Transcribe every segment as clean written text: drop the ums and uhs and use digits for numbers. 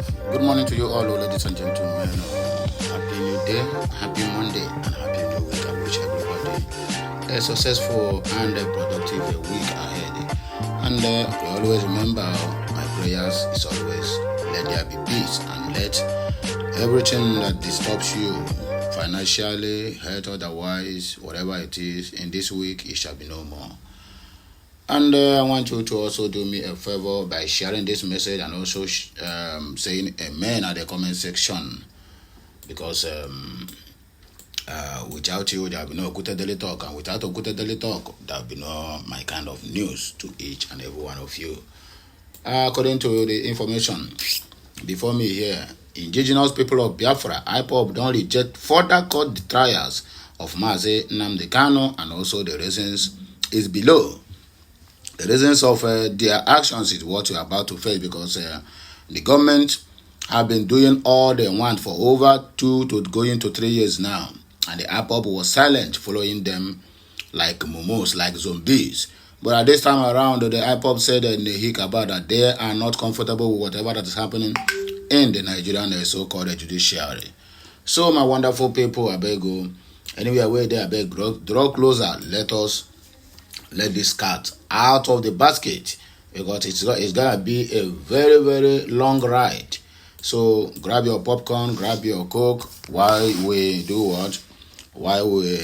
Good morning to you all, ladies and gentlemen. Happy New Day, Happy Monday, and Happy New Week. I wish everybody a successful and a productive week ahead. And always remember, my prayers is always let there be peace and let everything that disturbs you financially, health, otherwise, whatever it is, in this week, it shall be no more. And I want you to also do me a favor by sharing this message and also saying amen at the comment section. Because without you, there will be no Good Daily Talk. And without a Good Daily Talk, there will be no my kind of news to each and every one of you. According to the information before me here, indigenous people of Biafra, IPOB, don't reject further court trials of Nnamdi Kanu, and also the reasons is below. The reasons of their actions is what you are about to face, because the government have been doing all they want for over 2 to going to 3 years now, and the IPOB was silent, following them like mumus, like zombies. But at this time around, the IPOB said in the hick about that they are not comfortable with whatever that is happening in the Nigerian so-called judiciary. So my wonderful people, I beg you, anywhere where they, I beg, draw closer. Let this cat out of the basket, because it's gonna be a very, very long ride. So grab your popcorn, grab your Coke while we do what? While we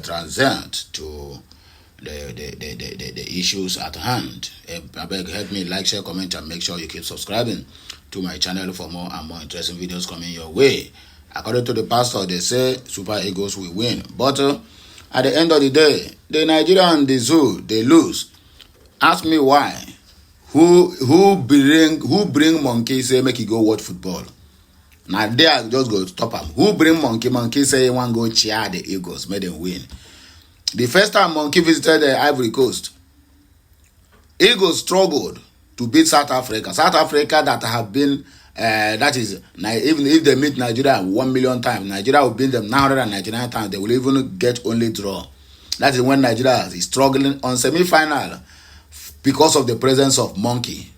transcend to the issues at hand. I beg, help me like, share, comment, and make sure you keep subscribing to my channel for more and more interesting videos coming your way. According to the pastor, they say Super Eagles will win, but at the end of the day, the Nigerian, the zoo, they lose. Ask me why. Who bring monkey say make he go watch football? Now they are just go stop him. Who bring monkey? Monkey say he want go cheer the Eagles, make them win. The first time monkey visited the Ivory Coast, Eagles struggled to beat South Africa. South Africa that have been that is, even if they meet Nigeria 1 million times, Nigeria will beat them 999 times. They will even get only draw. That is when Nigeria is struggling on semi-final because of the presence of monkey.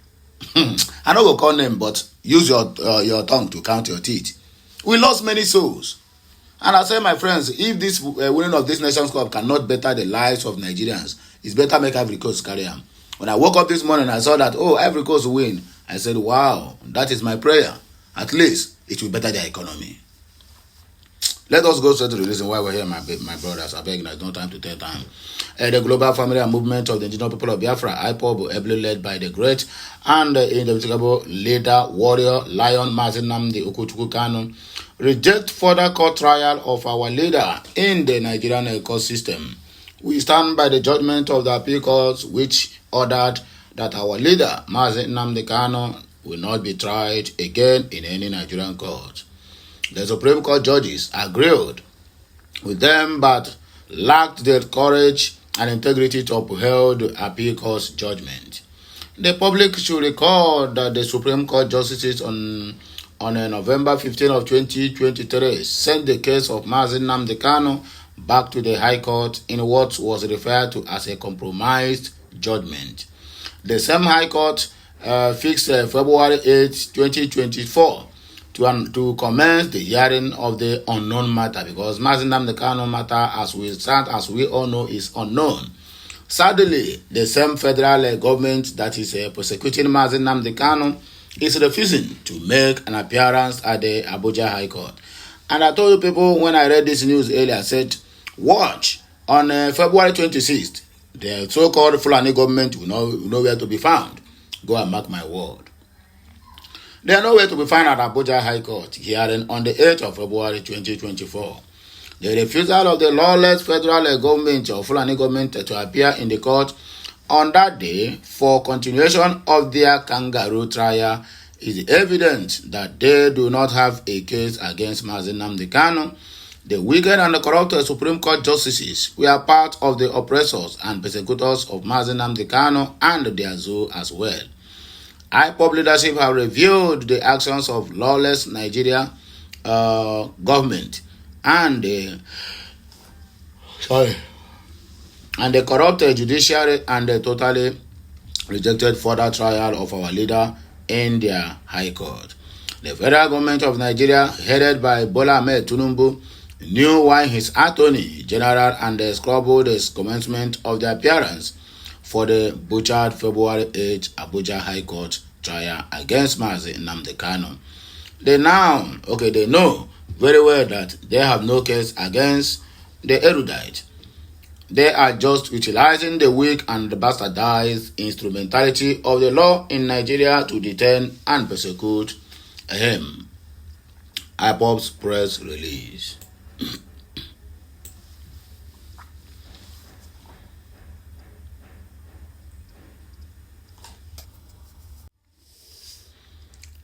I don't go call them, but use your tongue to count your teeth. We lost many souls. And I say, my friends, if this winning of this Nations Cup cannot better the lives of Nigerians, it's better make Ivory Coast carry on. When I woke up this morning, I saw that, Ivory Coast will win. I said, wow, that is my prayer. At least it will better their economy. Let us go straight to the reason why we're here, my brothers. I beg, there's no time to tell time. The global family and movement of the indigenous people of Biafra, IPOB, ably led by the great and indefatigable leader, warrior, lion, Nnamdi Kanu, reject further court trial of our leader in the Nigerian ecosystem. We stand by the judgment of the appeal courts, which ordered that our leader, Nnamdi Kanu, will not be tried again in any Nigerian court. The Supreme Court judges agreed with them, but lacked the courage and integrity to uphold the appeal court's judgment. The public should recall that the Supreme Court justices on November 15 of 2023 sent the case of Nnamdi Kanu back to the High Court in what was referred to as a compromised judgment. The same High Court fixed February 8, 2024 to commence the hearing of the unknown matter, because Nnamdi Kanu matter, as we all know, is unknown. Sadly, the same federal government that is prosecuting Nnamdi Kanu is refusing to make an appearance at the Abuja High Court. And I told you people when I read this news earlier, I said, watch, on February 26th, the so-called Fulani government will know where to be found. Go and mark my word. They are nowhere to be found at Abuja High Court hearing on the 8th of February 2024. The refusal of the lawless federal government or Fulani government to appear in the court on that day for continuation of their kangaroo trial is evident that they do not have a case against Nnamdi Kanu. The wicked and the corrupt Supreme Court justices were part of the oppressors and persecutors of Nnamdi Kanu and their zoo as well. IPOB leadership have reviewed the actions of lawless Nigeria government and the corrupt judiciary, and they totally rejected further trial of our leader in their High Court. The federal government of Nigeria, headed by Bola Ahmed Tinubu, knew why his attorney general and scrabbled the commencement of the appearance for the butchered February 8 Abuja High Court trial against Nnamdi Kanu. They know very well that they have no case against the erudite. They are just utilizing the weak and bastardized instrumentality of the law in Nigeria to detain and persecute him. IPOB's press release.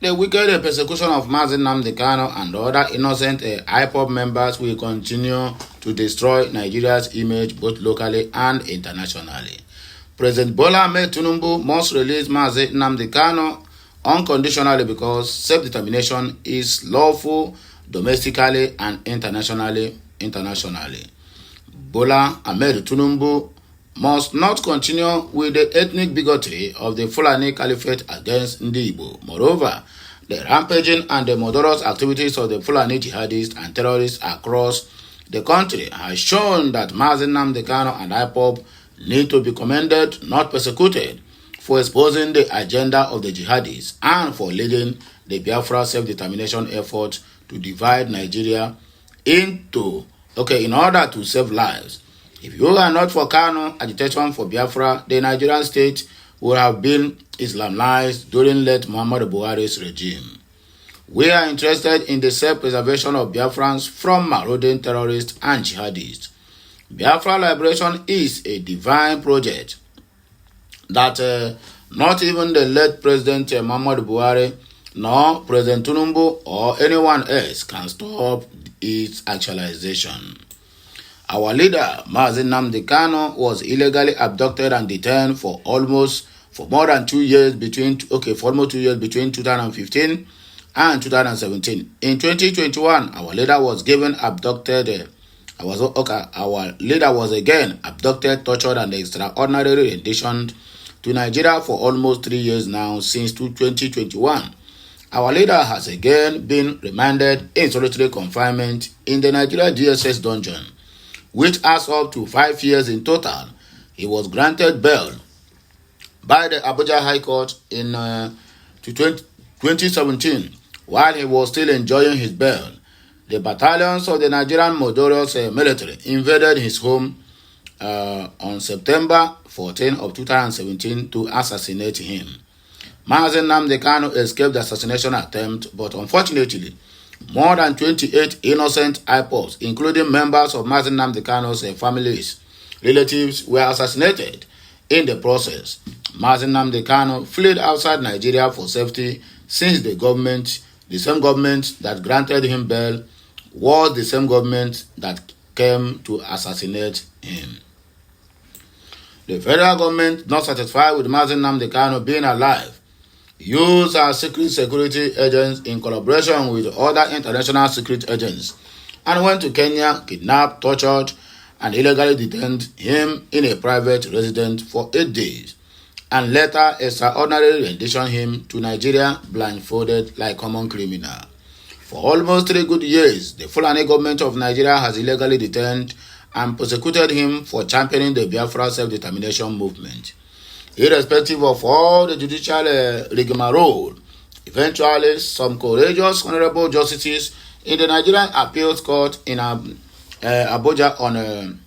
The wicked persecution of Nnamdi Kanu and other innocent IPOB members will continue to destroy Nigeria's image both locally and internationally. President Bola Ahmed Tinubu must release Nnamdi Kanu unconditionally because self-determination is lawful domestically and internationally. Bola Ahmed Tinubu must not continue with the ethnic bigotry of the Fulani Caliphate against Ndi Igbo. Moreover, the rampaging and the murderous activities of the Fulani jihadists and terrorists across the country has shown that Nnamdi Kanu and IPOB need to be commended, not persecuted, for exposing the agenda of the jihadists and for leading the Biafra self-determination effort to divide Nigeria in order to save lives. If you are not for Kanu agitation for Biafra, the Nigerian state would have been Islamized during late Muhammadu Buhari's regime. We are interested in the self-preservation of Biafrans from marauding terrorists and jihadists. Biafra liberation is a divine project that not even the late President Muhammadu Buhari, nor President Tinubu or anyone else can stop its actualization. Our leader, Nnamdi Kanu, was illegally abducted and detained for almost 2 years between 2015 and 2017. In 2021, our leader was again abducted, tortured, and extraordinarily renditioned to Nigeria for almost 3 years now since 2021. Our leader has again been remanded in solitary confinement in the Nigeria DSS dungeon, which adds up to 5 years in total. He was granted bail by the Abuja High Court in 2017 while he was still enjoying his bail. The battalions of the Nigerian murderous military invaded his home on September 14 of 2017 to assassinate him. Nnamdi Kanu escaped the assassination attempt, but unfortunately, more than 28 innocent IPOBs, including members of Nnamdi Kanu's families, relatives, were assassinated in the process. Nnamdi Kanu fled outside Nigeria for safety since the same government that granted him bail was the same government that came to assassinate him. The federal government, not satisfied with Nnamdi Kanu being alive, used our secret security agents in collaboration with other international secret agents and went to Kenya, kidnapped, tortured, and illegally detained him in a private residence for 8 days, and later extraordinarily renditioned him to Nigeria blindfolded like common criminal. For almost 3 good years, the Fulani government of Nigeria has illegally detained and persecuted him for championing the Biafra self-determination movement. Irrespective of all the judicial rigmarole, eventually some courageous honorable justices in the Nigerian Appeals Court in Abuja on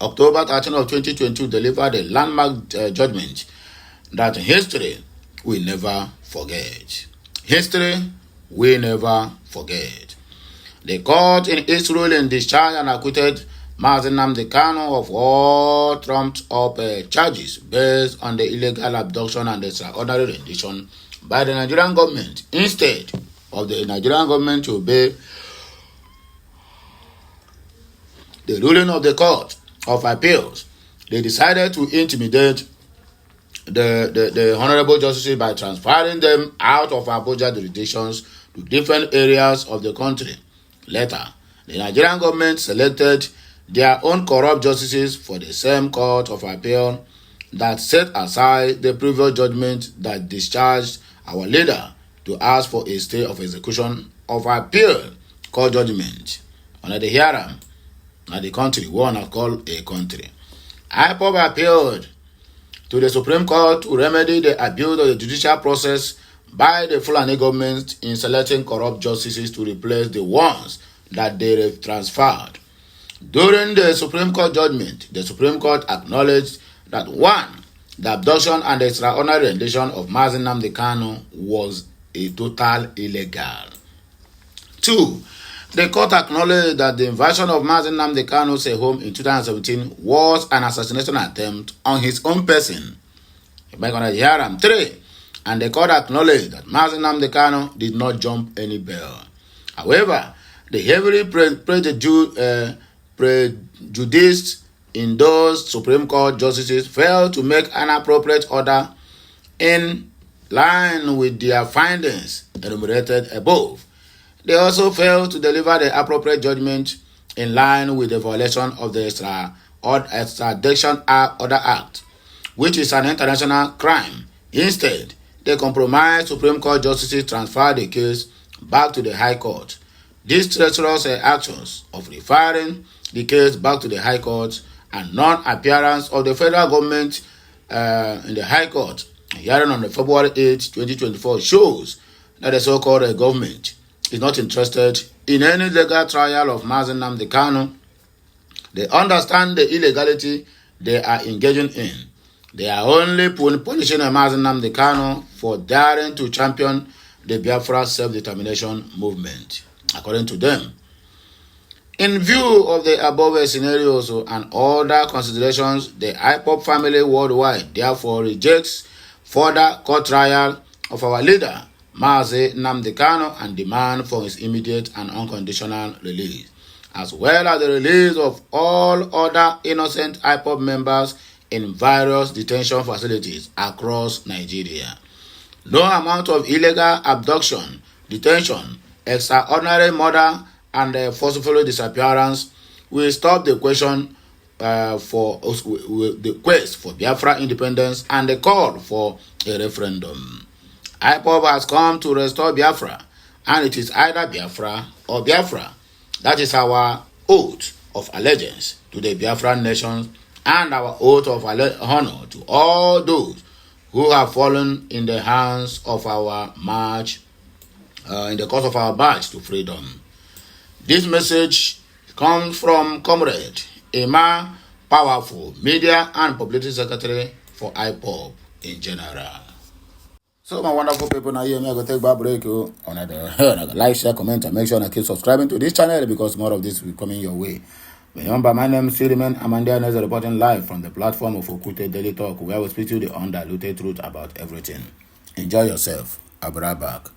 October 13 of 2022 delivered a landmark judgment that history will never forget. History will never forget. The court in its ruling discharged and acquitted Nnamdi Kanu of all trumped-up charges based on the illegal abduction and extraordinary rendition by the Nigerian government. Instead of the Nigerian government to obey the ruling of the Court of Appeals, they decided to intimidate the honorable justices by transferring them out of Abuja jurisdictions to different areas of the country. Later, the Nigerian government selected their own corrupt justices for the same Court of Appeal that set aside the previous judgment that discharged our leader to ask for a stay of execution of appeal court judgment under the hearing at the country, one are called a country. IPOB appealed to the Supreme Court to remedy the abuse of the judicial process by the Fulani government in selecting corrupt justices to replace the ones that they transferred. During the Supreme Court judgment, the Supreme Court acknowledged that 1. The abduction and the extraordinary rendition of Nnamdi Kanu was a total illegal. 2. The court acknowledged that the invasion of Nnamdi Kanu's home in 2017 was an assassination attempt on his own person. 3. And the court acknowledged that Nnamdi Kanu did not jump any bell. However, the heavily prejudiced in those Supreme Court justices failed to make an appropriate order in line with their findings enumerated above. They also failed to deliver the appropriate judgment in line with the violation of the Extradition Order Act, which is an international crime. Instead, the compromised Supreme Court justices transferred the case back to the High Court. These treacherous actions of referring the case back to the High Court and non-appearance of the federal government in the High Court hearing on February 8, 2024 shows that the so-called government is not interested in any legal trial of Nnamdi Kanu. They understand the illegality they are engaging in. They are only punishing Nnamdi Kanu for daring to champion the Biafra self-determination movement, according to them. In view of the above scenarios and other considerations, the IPOB family worldwide therefore rejects further court trial of our leader, Nnamdi Kanu, and demand for his immediate and unconditional release, as well as the release of all other innocent IPOB members in various detention facilities across Nigeria. No amount of illegal abduction, detention, extraordinary murder, and forceful disappearance will stop the question for the quest for Biafra independence and the call for a referendum. IPOB has come to restore Biafra, and it is either Biafra or Biafra. That is our oath of allegiance to the Biafran nation and our oath of honor to all those who have fallen in the hands of our march, in the course of our march to freedom. This message comes from Comrade Emma, powerful media and publicity secretary for IPOB in general. So my wonderful people, now here, I'm going to take a break. Like, share, comment, and make sure you keep subscribing to this channel because more of this will be coming your way. Remember, my name is Siriman Amandia Neza, reporting live from the platform of Okute Daily Talk, where we speak to you the undiluted truth about everything. Enjoy yourself. I'll be right back.